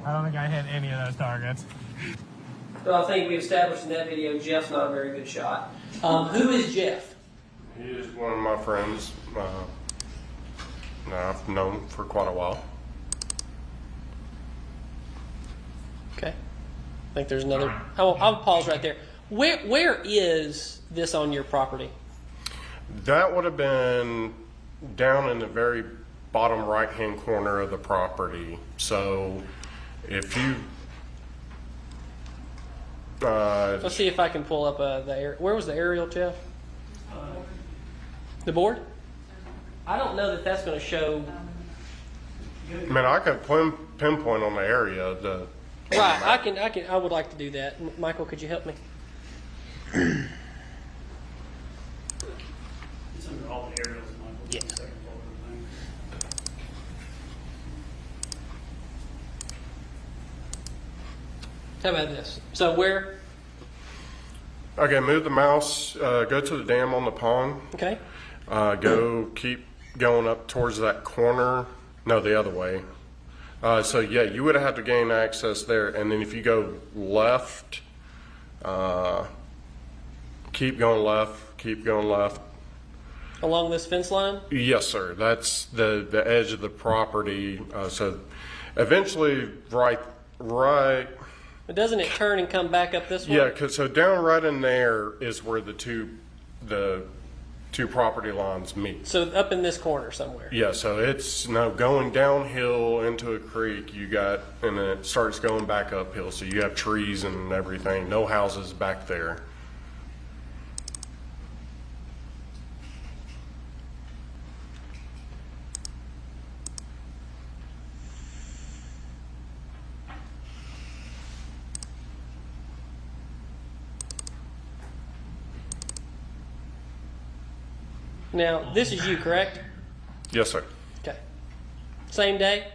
Speaker 8: I don't think I hit any of those targets.
Speaker 3: So I think we established in that video Jeff's not a very good shot. Who is Jeff?
Speaker 4: He is one of my friends that I've known for quite a while.
Speaker 3: Okay. I think there's another. I'll pause right there. Where is this on your property?
Speaker 4: That would have been down in the very bottom right-hand corner of the property. So if you...
Speaker 3: Let's see if I can pull up where was the aerial, Jeff? The board? I don't know that that's going to show.
Speaker 4: man, I could pinpoint on the area.
Speaker 3: Right, I would like to do that. Michael, could you help me?
Speaker 2: It's under all the aerials, Michael.
Speaker 3: Yeah.
Speaker 2: Second floor thing.
Speaker 3: How about this? So where?
Speaker 4: Okay, move the mouse, go to the dam on the pond.
Speaker 3: Okay.
Speaker 4: Keep going up towards that corner. No, the other way. So yeah, you would have to gain access there, and then if you go left, keep going left.
Speaker 3: Along this fence line?
Speaker 4: Yes, sir. That's the edge of the property. So eventually, right.
Speaker 3: But doesn't it turn and come back up this way?
Speaker 4: Yeah, so down right in there is where the two property lines meet.
Speaker 3: So up in this corner somewhere.
Speaker 4: Yeah, so it's going downhill into a creek. And it starts going back uphill. So you have trees and everything. No houses back there.
Speaker 3: Now, this is you, correct?
Speaker 4: Yes, sir.
Speaker 3: Okay. Same day?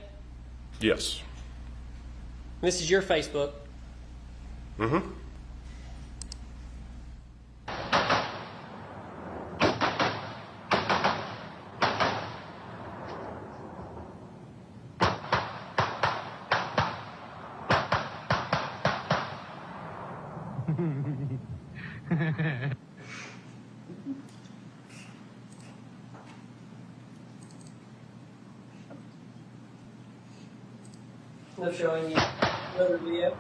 Speaker 4: Yes.
Speaker 3: This is your Facebook.
Speaker 4: Mm-hmm.
Speaker 3: I'm showing you another video.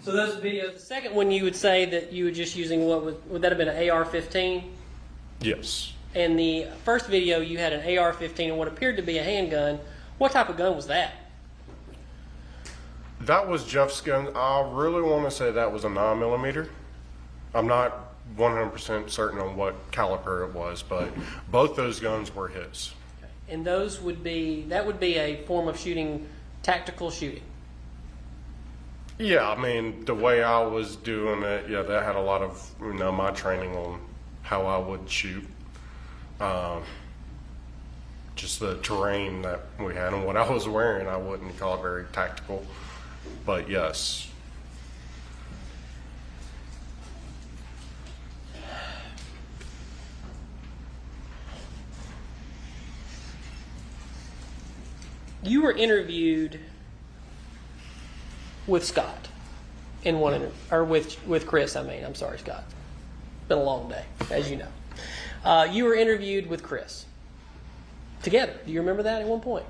Speaker 3: So those videos, the second one you would say that you were just using would that have been an AR-15?
Speaker 4: Yes.
Speaker 3: And the first video you had an AR-15 and what appeared to be a handgun. What type of gun was that?
Speaker 4: That was Jeff's gun. I really want to say that was a 9mm. I'm not 100% certain on what caliber it was, but both those guns were his.
Speaker 3: And those would be a form of shooting, tactical shooting.
Speaker 4: Yeah, I mean, the way I was doing it, yeah, that had a lot of, my training on how I would shoot. Just the terrain that we had and what I was wearing, I wouldn't call it very tactical. But yes.
Speaker 3: You were interviewed with Scott in one interview, or with Chris. I'm sorry, Scott. It's been a long day, as you know. You were interviewed with Chris together. Do you remember that at one point?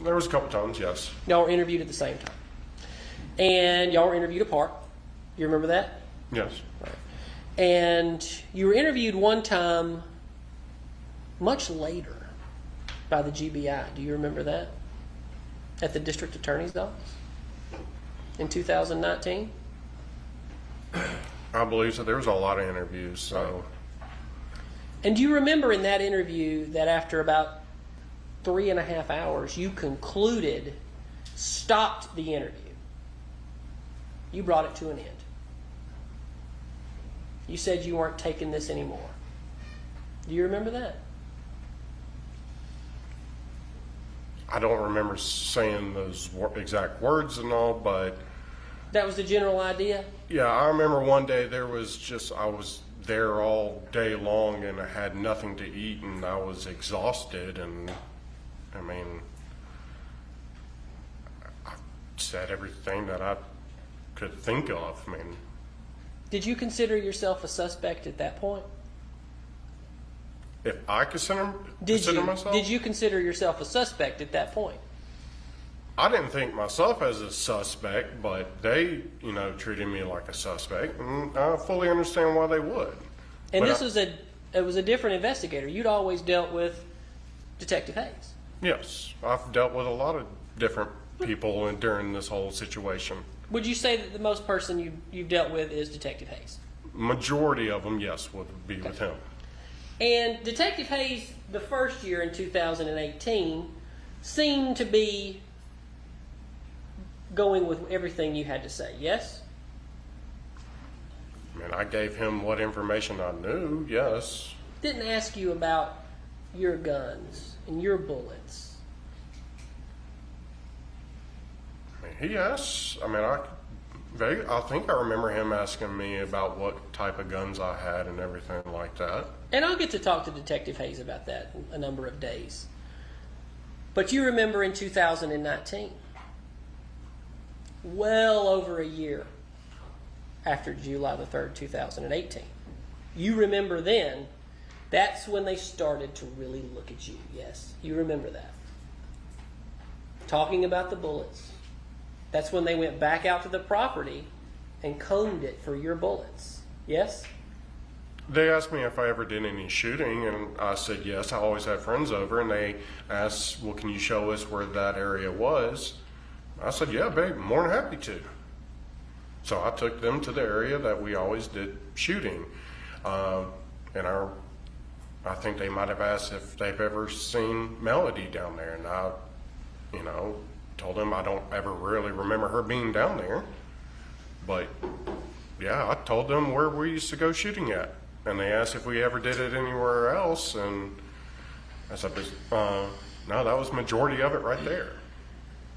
Speaker 4: There was a couple times, yes.
Speaker 3: Y'all were interviewed at the same time, and y'all were interviewed apart. You remember that?
Speaker 4: Yes.
Speaker 3: Right. And you were interviewed one time, much later, by the GBI. Do you remember that? At the district attorney's office in 2019.
Speaker 4: I believe so. There was a lot of interviews, so.
Speaker 3: And do you remember in that interview that after about 3.5 hours, you stopped the interview. You brought it to an end. You said you weren't taking this anymore. Do you remember that?
Speaker 4: I don't remember saying those exact words and all, but.
Speaker 3: That was the general idea?
Speaker 4: Yeah, I remember one day I was there all day long and I had nothing to eat and I was exhausted and I mean, I said everything that I could think of. I mean,
Speaker 3: did you consider yourself a suspect at that point?
Speaker 4: If I consider myself?
Speaker 3: Did you consider yourself a suspect at that point?
Speaker 4: I didn't think myself as a suspect, but they, treated me like a suspect, and I fully understand why they would.
Speaker 3: And but it was a different investigator. You'd always dealt with Detective Hayes.
Speaker 4: Yes, I've dealt with a lot of different people during this whole situation.
Speaker 3: Would you say that the most person you've dealt with is Detective Hayes?
Speaker 4: Majority of them, yes, would be with him.
Speaker 3: And Detective Hayes, the first year in 2018, seemed to be going with everything you had to say, yes?
Speaker 4: I mean, I gave him what information I knew, yes.
Speaker 3: Didn't ask you about your guns and your bullets.
Speaker 4: I mean, he asked, I think I remember him asking me about what type of guns I had and everything like that.
Speaker 3: And I'll get to talk to Detective Hayes about that in a number of days. But you remember in 2019, well over a year after July the 3rd, 2018. You remember then, that's when they started to really look at you. Yes, you remember that. Talking about the bullets. That's when they went back out to the property and combed it for your bullets. Yes?
Speaker 4: They asked me if I ever did any shooting, and I said yes. I always had friends over, and they asked, well, can you show us where that area was? I said, yeah, babe, more than happy to. So I took them to the area that we always did shooting. And I think they might have asked if they've ever seen Melody down there, and I, told them I don't ever really remember her being down there. But yeah, I told them where we used to go shooting at, and they asked if we ever did it anywhere else, and I said, no, that was majority of it right there.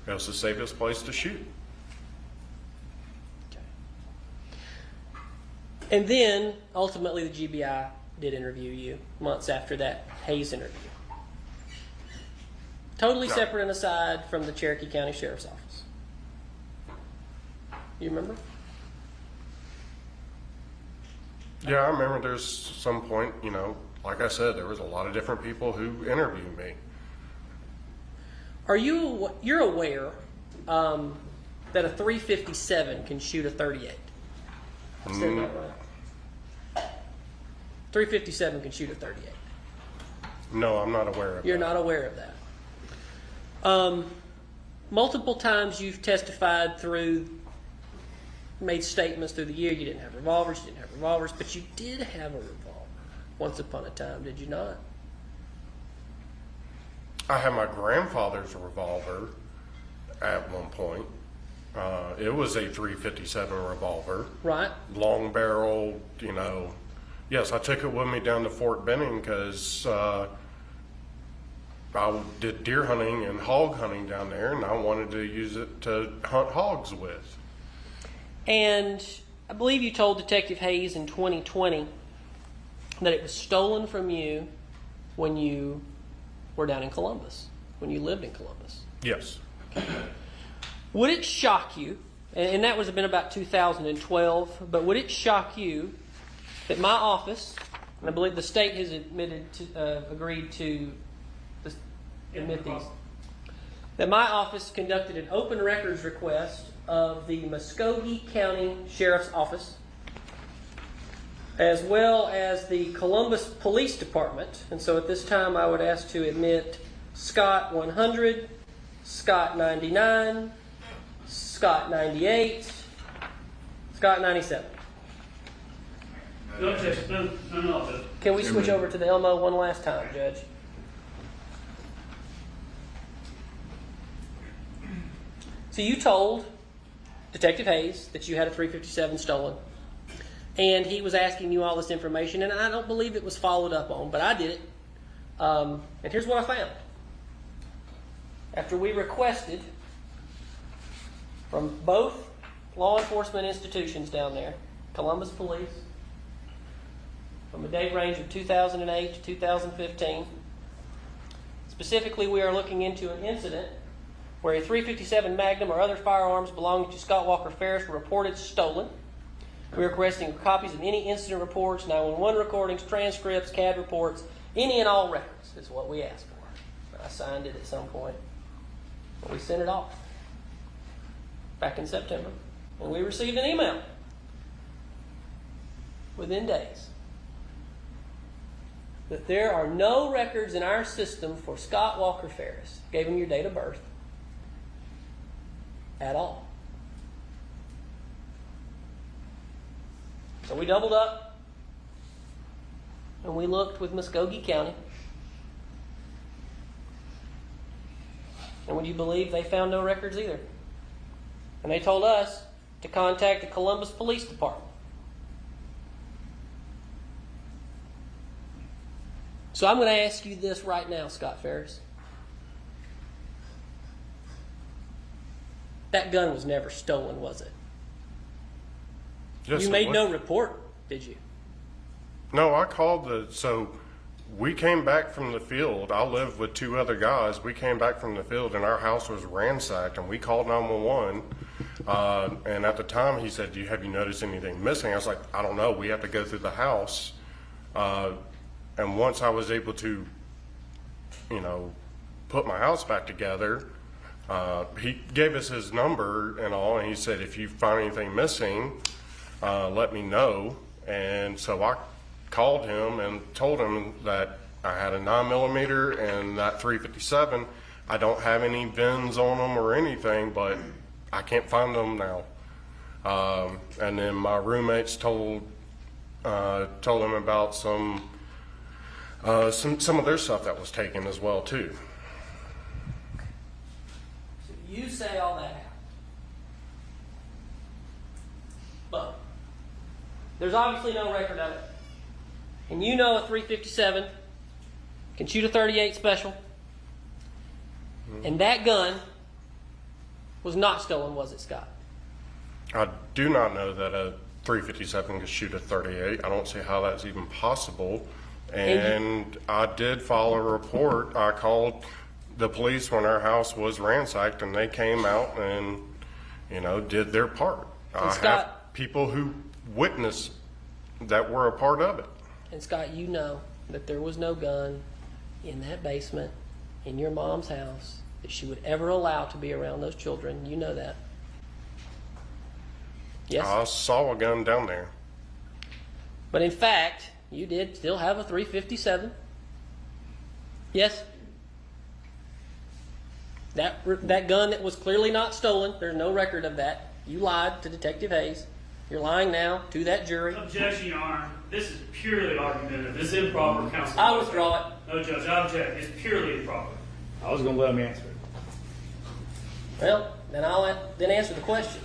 Speaker 4: It was the safest place to shoot.
Speaker 3: Okay. And then, ultimately, the GBI did interview you months after that Hayes interview. Totally separate and aside from the Cherokee County Sheriff's Office. You remember?
Speaker 4: Yeah, I remember there's some point, like I said, there was a lot of different people who interviewed me.
Speaker 3: You're aware that a .357 can shoot a .38? I said that right. .357 can shoot a .38.
Speaker 4: No, I'm not aware of that.
Speaker 3: You're not aware of that. Multiple times you've testified made statements through the year. You didn't have revolvers, but you did have a revolver once upon a time, did you not?
Speaker 4: I had my grandfather's revolver at one point. It was a .357 revolver.
Speaker 3: Right.
Speaker 4: Long barrel, Yes, I took it with me down to Fort Benning because I did deer hunting and hog hunting down there, and I wanted to use it to hunt hogs with.
Speaker 3: And I believe you told Detective Hayes in 2020 that it was stolen from you when you were down in Columbus, when you lived in Columbus.
Speaker 4: Yes.
Speaker 3: Would it shock you, and that would have been about 2012, but would it shock you that my office, and I believe the state has agreed to admit these, that my office conducted an open records request of the Muskogee County Sheriff's Office, as well as the Columbus Police Department. And so at this time I would ask to admit Scott 100, Scott 99, Scott 98, Scott 97.
Speaker 2: No objection. No.
Speaker 3: Can we switch over to the Elmo one last time, Judge? So you told Detective Hayes that you had a .357 stolen, and he was asking you all this information, and I don't believe it was followed up on, but I did it. And here's what I found. After we requested from both law enforcement institutions down there, Columbus Police, from a date range of 2008 to 2015, specifically we are looking into an incident where a .357 Magnum or other firearms belonging to Scott Walker Farris were reported stolen. We are requesting copies of any incident reports, 911 recordings, transcripts, CAD reports, any and all records is what we asked for. I signed it at some point. But we sent it off back in September. And we received an email within days that there are no records in our system for Scott Walker Farris. Gave him your date of birth at all. So we doubled up and we looked with Muskogee County. And would you believe they found no records either? And they told us to contact the Columbus Police Department. So I'm going to ask you this right now, Scott Farris. That gun was never stolen, was it?
Speaker 4: Yes,
Speaker 3: You
Speaker 4: it
Speaker 3: made
Speaker 4: was.
Speaker 3: no report, did you?
Speaker 4: No, I called so we came back from the field. I lived with two other guys. We came back from the field and our house was ransacked, and we called 911. And at the time, he said, have you noticed anything missing? I was like, I don't know. We have to go through the house. And once I was able to, put my house back together, he gave us his number and all, and he said, if you find anything missing, let me know. And so I called him and told him that I had a 9mm and that 357. I don't have any VINs on them or anything, but I can't find them now. And then my roommates told him about some of their stuff that was taken as well too.
Speaker 3: So you say all that out. But there's obviously no record of it. And you know a 357 can shoot a 38 special. And that gun was not stolen, was it, Scott?
Speaker 4: I do not know that a 357 can shoot a 38. I don't see how that's even possible. And I did file a report. I called the police when our house was ransacked, and they came out and, did their part. I have people who witnessed that were a part of it.
Speaker 3: And Scott, you know that there was no gun in that basement in your mom's house that she would ever allow to be around those children. You know that. Yes?
Speaker 4: I saw a gun down there.
Speaker 3: But in fact, you did still have a 357. Yes? That gun that was clearly not stolen, there's no record of that. You lied to Detective Hayes. You're lying now to that jury.
Speaker 2: Objection, Your Honor. This is purely argumentative. This is improper, counsel.
Speaker 3: I withdraw it.
Speaker 2: No, Judge, I object. It's purely improper.
Speaker 1: I was going to let him answer it.
Speaker 3: Well, then I'll answer the question.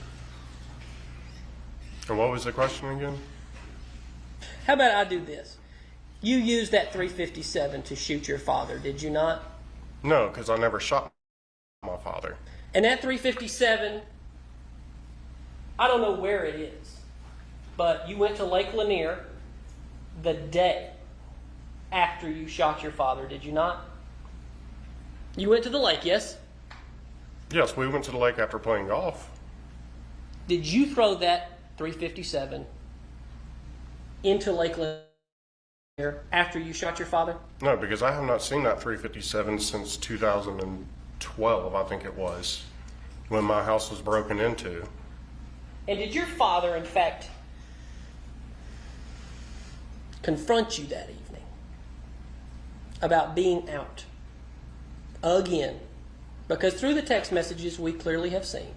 Speaker 4: And what was the question again?
Speaker 3: How about I do this? You used that 357 to shoot your father, did you not?
Speaker 4: No, because I never shot my father.
Speaker 3: And that 357, I don't know where it is, but you went to Lake Lanier the day after you shot your father, did you not? You went to the lake, yes?
Speaker 4: Yes, we went to the lake after playing golf.
Speaker 3: Did you throw that 357 into Lake Lanier after you shot your father?
Speaker 4: No, because I have not seen that 357 since 2012, I think it was, when my house was broken into.
Speaker 3: And did your father, in fact, confront you that evening about being out again? Because through the text messages, we clearly have seen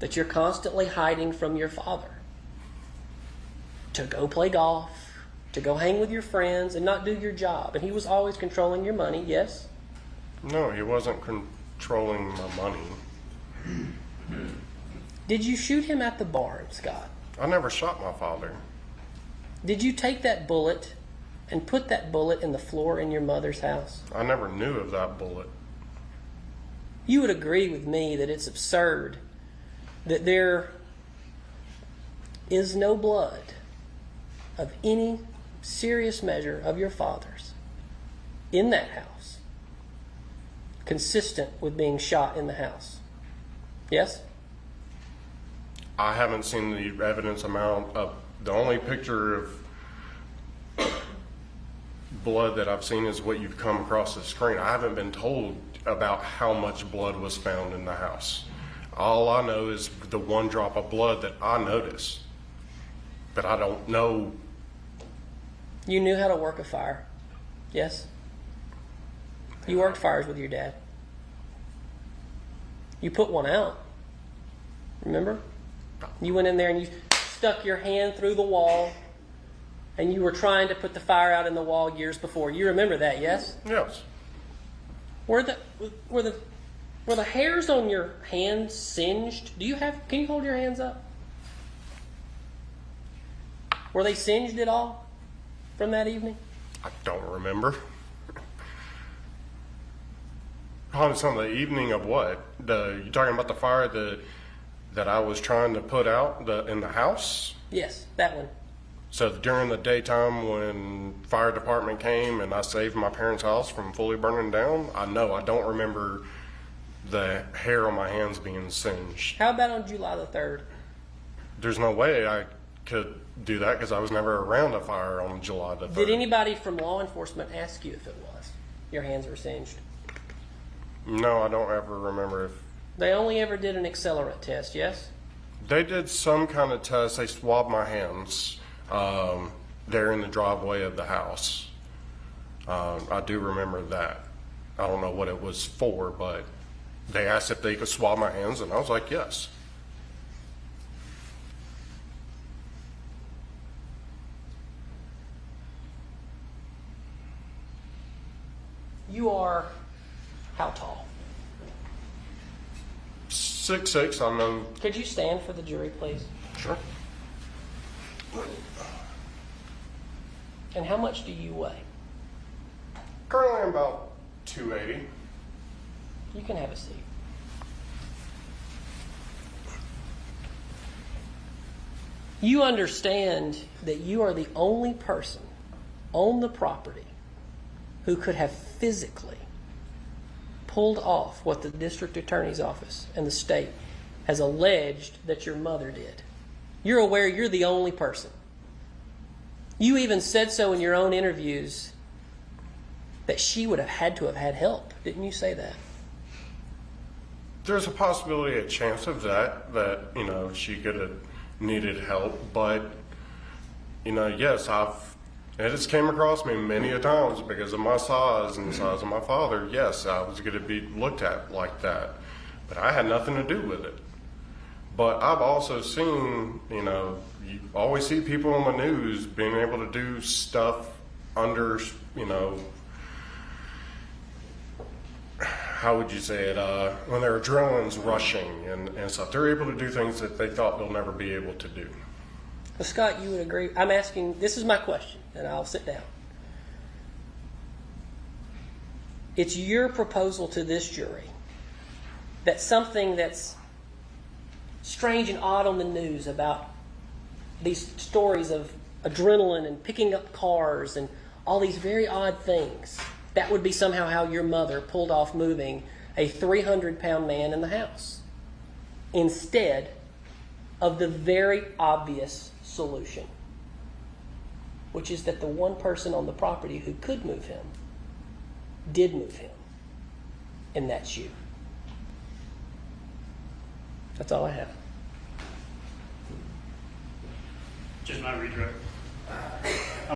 Speaker 3: that you're constantly hiding from your father to go play golf, to go hang with your friends, and not do your job. And he was always controlling your money, yes?
Speaker 4: No, he wasn't controlling my money.
Speaker 3: Did you shoot him at the barn, Scott?
Speaker 4: I never shot my father.
Speaker 3: Did you take that bullet and put that bullet in the floor in your mother's house?
Speaker 4: I never knew of that bullet.
Speaker 3: You would agree with me that it's absurd that there is no blood of any serious measure of your father's in that house consistent with being shot in the house. Yes?
Speaker 4: I haven't seen the evidence amount of, the only picture of blood that I've seen is what you've come across the screen. I haven't been told about how much blood was found in the house. All I know is the one drop of blood that I noticed, but I don't know.
Speaker 3: You knew how to work a fire. Yes? You worked fires with your dad. You put one out. Remember? You went in there and you stuck your hand through the wall and you were trying to put the fire out in the wall years before. You remember that, yes?
Speaker 4: Yes.
Speaker 3: Were the hairs on your hands singed? Can you hold your hands up? Were they singed at all from that evening?
Speaker 4: I don't remember. On the evening of what? You talking about the fire that I was trying to put out in the house?
Speaker 3: Yes, that one.
Speaker 4: So during the daytime when fire department came and I saved my parents' house from fully burning down, I don't remember the hair on my hands being singed.
Speaker 3: How about on July the 3rd?
Speaker 4: There's no way I could do that because I was never around a fire on July the 3rd.
Speaker 3: Did anybody from law enforcement ask you if it was? Your hands were singed.
Speaker 4: No, I don't ever remember if
Speaker 3: They only ever did an accelerant test, yes?
Speaker 4: they did some kind of test. They swabbed my hands there in the driveway of the house. I do remember that. I don't know what it was for, but they asked if they could swab my hands, and I was like, yes.
Speaker 3: You are how tall?
Speaker 4: 6'6", I know.
Speaker 3: Could you stand for the jury, please?
Speaker 4: Sure.
Speaker 3: And how much do you weigh?
Speaker 4: Currently I'm about 280.
Speaker 3: You can have a seat. You understand that you are the only person on the property who could have physically pulled off what the district attorney's office and the state has alleged that your mother did. You're aware you're the only person. You even said so in your own interviews that she would have had to have had help. Didn't you say that?
Speaker 4: There's a possibility, a chance of that, you know, she could have needed help, but, you know, yes, it has came across me many a times because of my size and the size of my father. Yes, I was going to be looked at like that, but I had nothing to do with it. But I've also seen, you know, you always see people on the news being able to do stuff under, you know, how would you say it, when their adrenaline's rushing and stuff. They're able to do things that they thought they'll never be able to do.
Speaker 3: Well, Scott, you would agree. I'm asking, this is my question, and I'll sit down. It's your proposal to this jury that something that's strange and odd on the news about these stories of adrenaline and picking up cars and all these very odd things, that would be somehow how your mother pulled off moving a 300-pound man in the house instead of the very obvious solution, which is that the one person on the property who could move him did move him, and that's you. That's all I have.
Speaker 2: Just my redirect.